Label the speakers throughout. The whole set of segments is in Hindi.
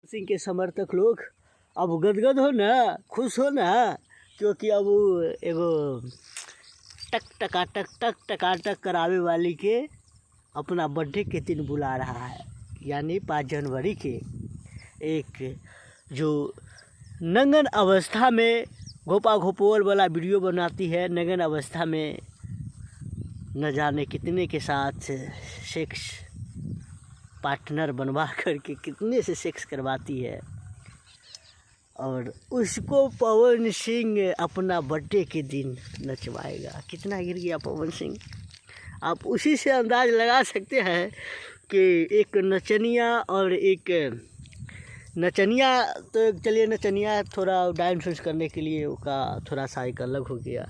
Speaker 1: सिंह के समर्थक लोग अब गदगद हो ना, खुश हो ना, क्योंकि अब एगो टक करावे वाली के अपना बर्थडे के दिन बुला रहा है, यानी 5 जनवरी के। एक जो नंगन अवस्था में घोपा घोपोल वाला वीडियो बनाती है, नंगन अवस्था में न जाने कितने के साथ सेक्स पार्टनर बनवा करके कितने से सेक्स करवाती है, और उसको पवन सिंह अपना बर्थडे के दिन नचवाएगा। कितना गिर गया पवन सिंह, आप उसी से अंदाज़ लगा सकते हैं कि एक नचनिया और एक नचनिया, तो चलिए नचनिया थोड़ा डांस करने के लिए उसका थोड़ा सा एक अलग हो गया,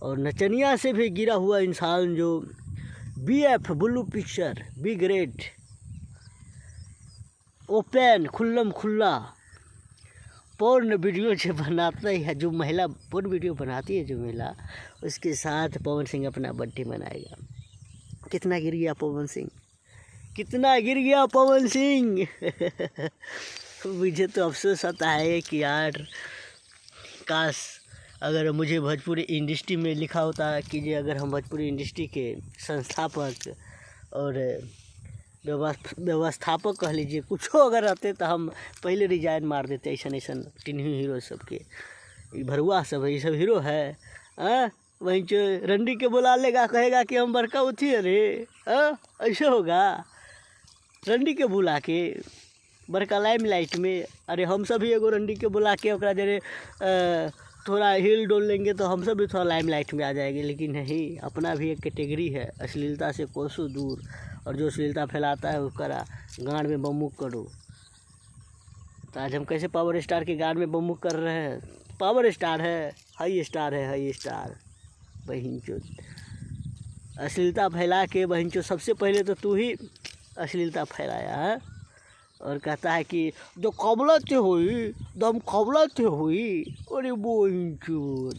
Speaker 1: और नचनिया से भी गिरा हुआ इंसान जो BF blue picture be great open खुल्लम खुल्ला पोर्न वीडियो जो बनाता है, जो महिला पोर्न वीडियो बनाती है जो महिला, उसके साथ पवन सिंह अपना बर्थडे मनाएगा। कितना गिर गया पवन सिंह, कितना गिर गया पवन सिंह। मुझे तो अफसोस आता है कि यार काश अगर मुझे भोजपुरी इंडस्ट्री में लिखा होता कि जो अगर हम भोजपुरी इंडस्ट्री के संस्थापक और व्यवस्थापक कह लीजिए कुछ अगर रहते तो हम पहले रिजाइन मार देते। ऐसा टीन्ही हीरो सबके भरुआ सब ये सब हीरो है, वहीं जो रंडी के बुला लेगा, कहेगा कि हम बड़का उठी अरे ऐसे होगा। रंडी के बुला के बड़का लाइमलाइट में, अरे हम सभी एगो रंडी के बुला के ओकरा जरे थोड़ा हिल डोल लेंगे तो हम सब भी थोड़ा लाइमलाइट में आ जाएंगे। लेकिन नहीं, अपना भी एक कैटेगरी है अश्लीलता से कोसों दूर, और जो अश्लीलता फैलाता है उसका गांड में बमुक करो। तो आज हम कैसे पावर स्टार के गांड में बमुक कर रहे हैं? पावर स्टार है, हाई स्टार है, हाई स्टार बहिंचो अश्लीलता फैला के बहिंचो सबसे पहले तो तू ही अश्लीलता फैलाया है, और कहता है कि जो कबलत हुई दम कबलत हुई। अरे बहिंचो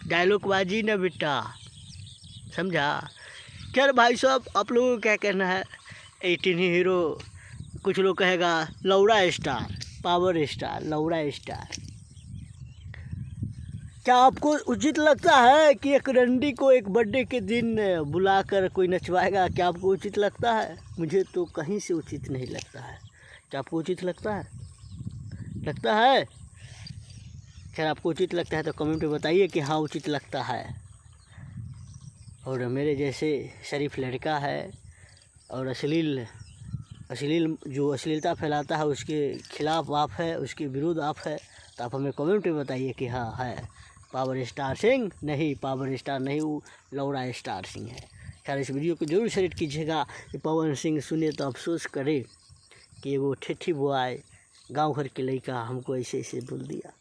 Speaker 1: डायलॉगबाजी ना बेटा, समझा? खैर भाई साहब, आप लोगों को क्या कहना है? 18 हीरो, कुछ लोग कहेगा लौड़ा स्टार, पावर स्टार, लौड़ा स्टार। क्या आपको उचित लगता है कि एक रंडी को एक बर्थडे के दिन बुलाकर कोई नचवाएगा? क्या आपको उचित लगता है? मुझे तो कहीं से उचित नहीं लगता है। क्या आपको उचित लगता है? लगता है? खैर आपको उचित लगता है तो कमेंट में बताइए कि हाँ उचित लगता है। और मेरे जैसे शरीफ लड़का है और अश्लील जो अश्लीलता फैलाता है उसके खिलाफ आप है, उसके विरुद्ध आप है, तो आप हमें कमेंट में बताइए कि हाँ है पावर स्टार सिंह। नहीं, पावर स्टार नहीं, वो लौड़ा स्टार सिंह है। खैर इस वीडियो को जरूर शेयर कीजिएगा कि पवन सिंह सुने तो अफसोस करे कि वो ठेठी बॉय गांव घर के लड़का हमको ऐसे ऐसे बोल दिया,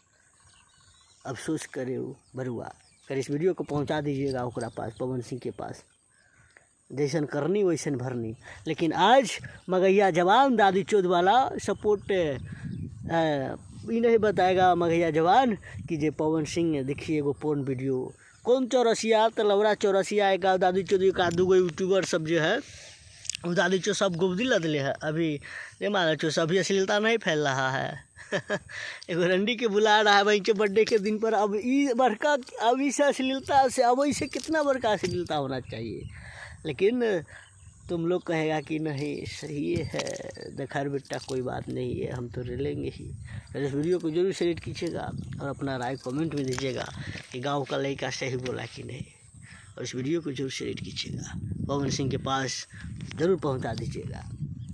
Speaker 1: अफसोस करे वो बरुआ। खैर इस वीडियो को पहुंचा दीजिएगा ओकरा पास, पवन सिंह के पास। जैसन करनी वैसन भरनी। लेकिन आज मगैया जवान दादी चौध वाला सपोर्ट ये नहीं बताएगा मगैया जवान कि जे पवन सिंह देखिए एगो पोर्न वीडियो कौन चौरसिया, तो लौड़ा चौरसिया एक दादी चौध एक दूगो यूट्यूबर सब जो है वो दादी चो सब गोबदी लदले है। अभी ये मानो चो सभी अश्लीलता नहीं फैल रहा है। एगो रंडी के बुला रहा है वहीं के बर्थडे के दिन पर। अब ये बड़का, अब इस अश्लीलता से, अब इसे कितना बड़का अश्लीलता होना चाहिए। लेकिन तुम लोग कहेगा कि नहीं सही है, देखा बेटा कोई बात नहीं है, हम तो लेंगे ही। तो इस वीडियो को जरूर शेयर कीजिएगा और अपना राय कमेंट में दीजिएगा कि गांव का लड़का सही बोला कि नहीं। और इस वीडियो को जरूर शेयर कीजिएगा, पवन सिंह के पास ज़रूर पहुंचा दीजिएगा,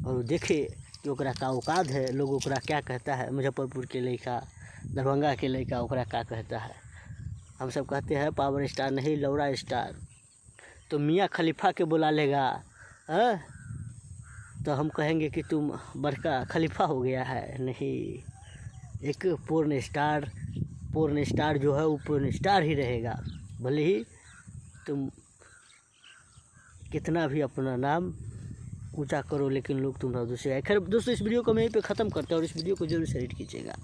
Speaker 1: और देखे कि ओकरा का औकात है, लोग ओकरा क्या कहता है। मुजफ्फरपुर के लड़का, दरभंगा के लड़का ओकरा क्या कहता है। हम सब कहते हैं पावर स्टार नहीं, लौड़ा स्टार। तो मियाँ खलीफा के बुला लेगा तो हम कहेंगे कि तुम बड़का खलीफा हो गया है। नहीं, एक पोर्न स्टार जो है वो पोर्न स्टार ही रहेगा, भले ही तुम कितना भी अपना नाम ऊंचा करो, लेकिन लोग तुम्हारा दूसरे। खैर दोस्तों, इस वीडियो को मैं यहीं पे ख़त्म करता हूँ और इस वीडियो को जरूर शेयर कीजिएगा।